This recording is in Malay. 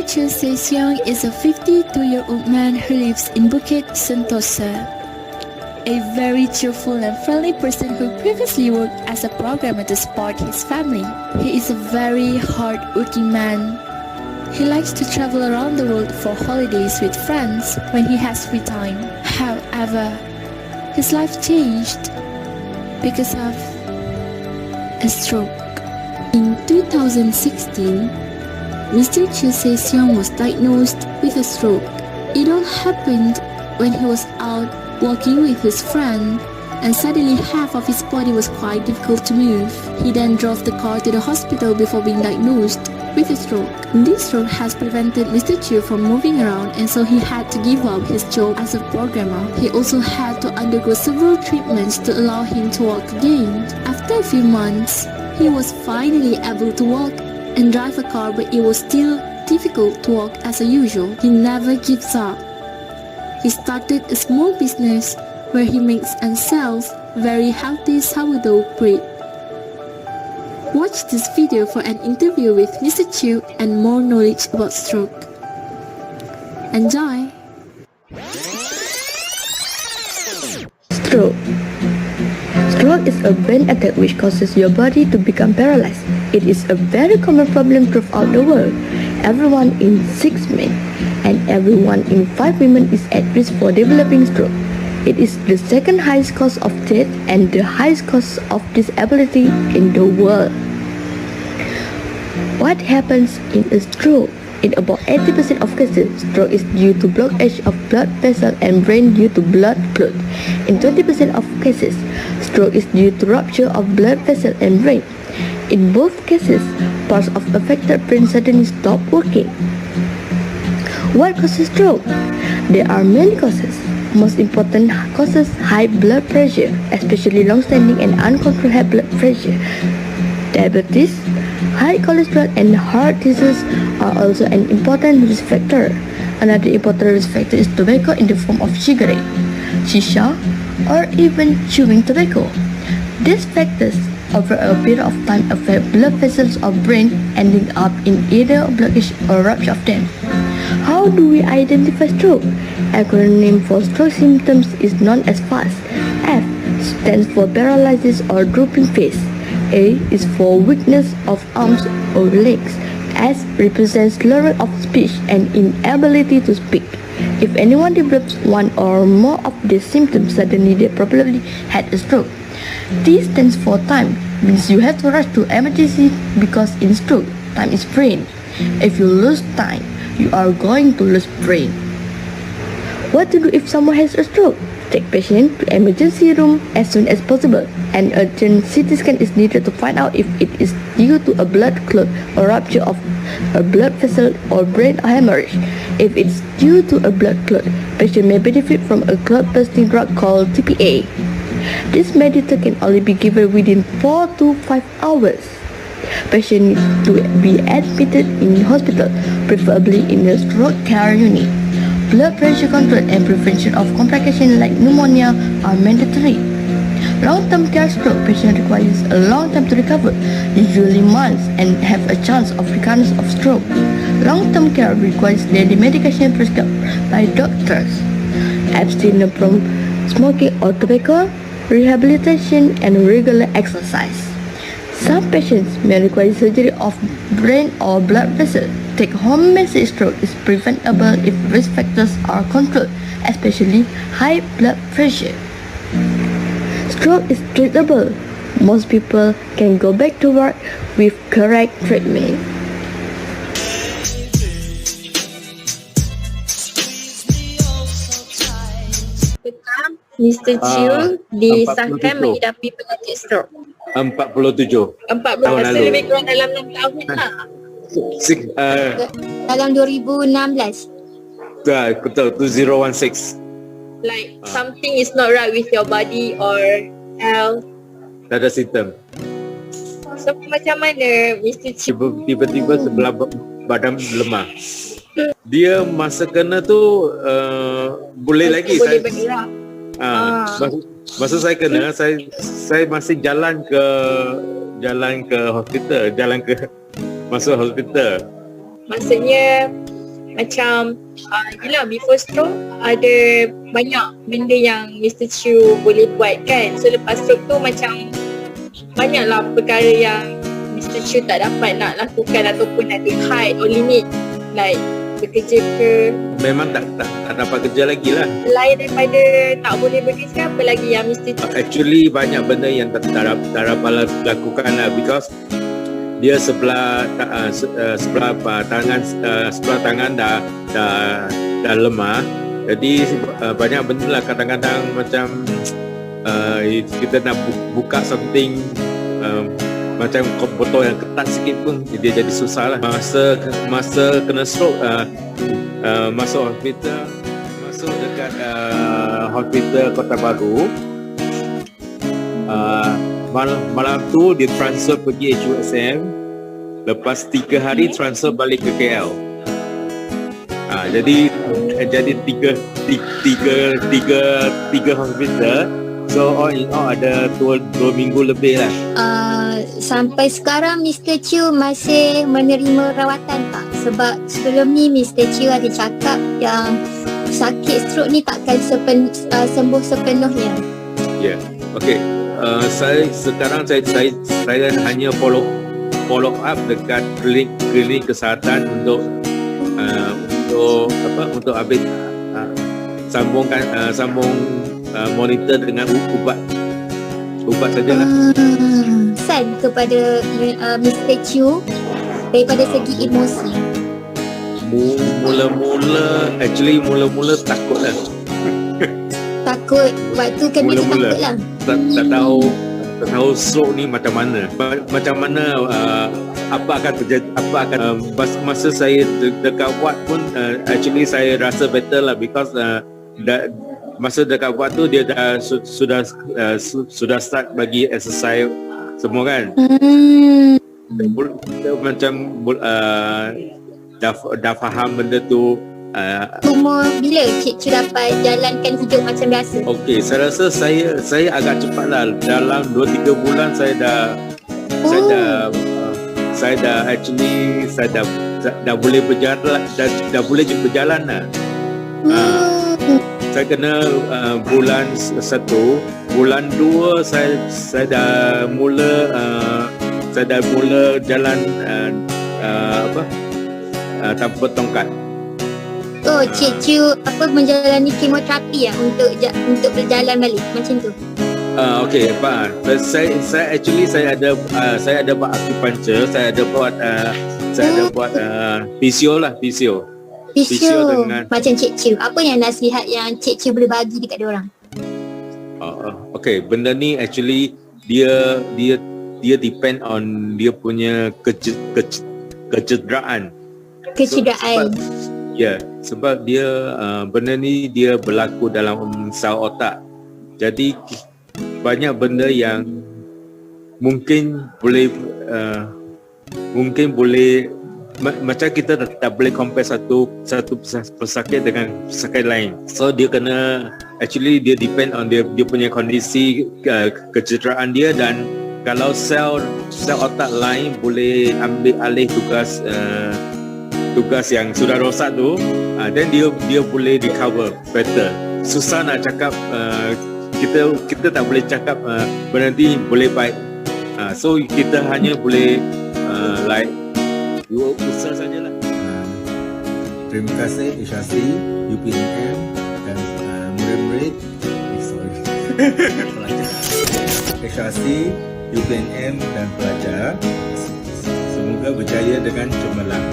Mr. Say Siong is a 52-year-old man who lives in Bukit Sentosa. A very cheerful and friendly person who previously worked as a programmer to support his family. He is a very hard-working man. He likes to travel around the world for holidays with friends when he has free time. However, his life changed because of a stroke. In 2016, Mr. Say Siong was diagnosed with a stroke. It all happened when he was out walking with his friend, and suddenly half of his body was quite difficult to move. He then drove the car to the hospital before being diagnosed with a stroke. This stroke has prevented Mr. Chu from moving around, and so he had to give up his job as a programmer. He also had to undergo several treatments to allow him to walk again. After a few months, he was finally able to walk and drive a car, but it was still difficult to walk as usual. He never gives up. He started a small business where he makes and sells very healthy sourdough bread. Watch this video for an interview with Mr. Chu and more knowledge about stroke. Enjoy! Stroke. Stroke is a brain attack which causes your body to become paralyzed. It is a very common problem throughout the world. Everyone in 6 men and everyone in 5 women is at risk for developing stroke. It is the second highest cause of death and the highest cause of disability in the world. What happens in a stroke? In about 80% of cases, stroke is due to blockage of blood vessel and brain due to blood clot. In 20% of cases, stroke is due to rupture of blood vessel and brain. In both cases, parts of affected brain suddenly stop working. What causes stroke? There are many causes. Most important causes high blood pressure, especially long-standing and uncontrolled high blood pressure. Diabetes, high cholesterol and heart disease are also an important risk factor. Another important risk factor is tobacco in the form of cigarette, shisha, or even chewing tobacco. These factors over a period of time affect blood vessels of brain, ending up in either blockage or rupture of them. How do we identify stroke? Acronym for stroke symptoms is known as FAST. F stands for paralysis or drooping face. A is for weakness of arms or legs. S represents slurring of speech and inability to speak. If anyone develops one or more of these symptoms, suddenly they probably had a stroke. T stands for time, means you have to rush to emergency because in stroke, time is brain. If you lose time, you are going to lose brain. What to do if someone has a stroke? Take patient to emergency room as soon as possible. An urgent CT scan is needed to find out if it is due to a blood clot or rupture of a blood vessel or brain hemorrhage. If it's due to a blood clot, patient may benefit from a clot-busting drug called TPA. This medicine can only be given within 4 to 5 hours. Patient needs to be admitted in hospital, preferably in a stroke care unit. Blood pressure control and prevention of complications like pneumonia are mandatory. Long-term care stroke patient requires a long time to recover, usually months, and have a chance of recurrence of stroke. Long-term care requires daily medication prescribed by doctors, abstinence from smoking or tobacco, rehabilitation, and regular exercise. Some patients may require surgery of brain or blood vessel. Take-home message stroke is preventable if risk factors are controlled, especially high blood pressure. Stroke is treatable. Most people can go back to work with correct treatment. Mr. Chiu disahkan 47. menghidapi penyakit stroke. 47 4 tahun masa lalu. lebih kurang dalam 6 tahun lah. Dalam 2016. Betul, 2016. Like something is not right with your body or health. Tak ada simptom. So macam mana Mr. Chiu? Tiba-tiba sebelah badan lemah. Dia masa kena tu boleh lagi. Boleh bergerak. Masa saya kena, saya masih jalan ke hospital, masuk hospital. Maksudnya macam yelah before stroke ada banyak benda yang Mr. Chew boleh buat kan. So lepas stroke tu macam banyaklah perkara yang Mr. Chew tak dapat nak lakukan ataupun ada height or limit, like bekerja ke. Memang tak dapat kerja lagi lah. Lain daripada tak boleh bekerja, apa lagi yang Mr. Chew Actually banyak benda yang tak dapat lakukan lah, because dia sebelah tangan dah lemah. Jadi banyak benda lah, kadang-kadang macam kita nak buka something macam botol yang ketat sikit pun dia jadi susah lah. Masa kena stroke, masuk hospital, masuk dekat hospital Kota Baru. Malam tu dia transfer pergi HUSM. Lepas 3 hari transfer balik ke KL. Jadi tiga hospital. So all in all ada 2 minggu lebih lah. Sampai sekarang Mr. Chew masih menerima rawatan tak? Sebab sebelum ni Mr. Chew ada cakap yang sakit stroke ni takkan sembuh sepenuhnya. Ya, okay. Saya hanya follow up dekat klinik kesihatan untuk update, sambung monitor dengan ubat sajalah. Pesan kepada Mr. Chew daripada segi emosi. Mula-mula takut lah. Takut waktu kena tu takut lah. Tak tahu stroke ni macam mana, apa akan terjadi, masa saya dekat ward pun actually saya rasa better lah, because masa dekat ward tu dia dah sudah start bagi exercise semua kan. Macam dah faham benda tu. Umur bila Cik Chew dapat jalankan hidup macam biasa? Okey, saya rasa saya agak cepat lah. Dalam 2-3 bulan saya dah boleh berjalan, dah boleh berjalan lah. Saya kena bulan 1, bulan 2 saya dah mula jalan tanpa tongkat. Oh, Cik Chew menjalani kemoterapi untuk berjalan balik macam tu. Okey, faham. Saya ada buat acupuncture, saya ada buat physio dengan macam Cik Chew. Apa yang nasihat yang Cik Chew boleh bagi dekat diorang? Okey, benda ni actually dia depend on dia punya kecederaan. Sebab dia benda ni dia berlaku dalam sel otak. Jadi banyak benda yang mungkin boleh macam kita tak boleh compare satu pesakit dengan pesakit lain. So dia depend on dia punya kondisi kecederaan dia, dan kalau sel otak lain boleh ambil alih tugas yang sudah rosak tu, then dia boleh recover better. Susah nak cakap, kita tak boleh cakap benda ni boleh baik. So kita hanya boleh usaha sajalah. Terima kasih Universiti, UPNM dan murid-murid Universiti, UPNM dan pelajar. Semoga berjaya dengan cemerlang.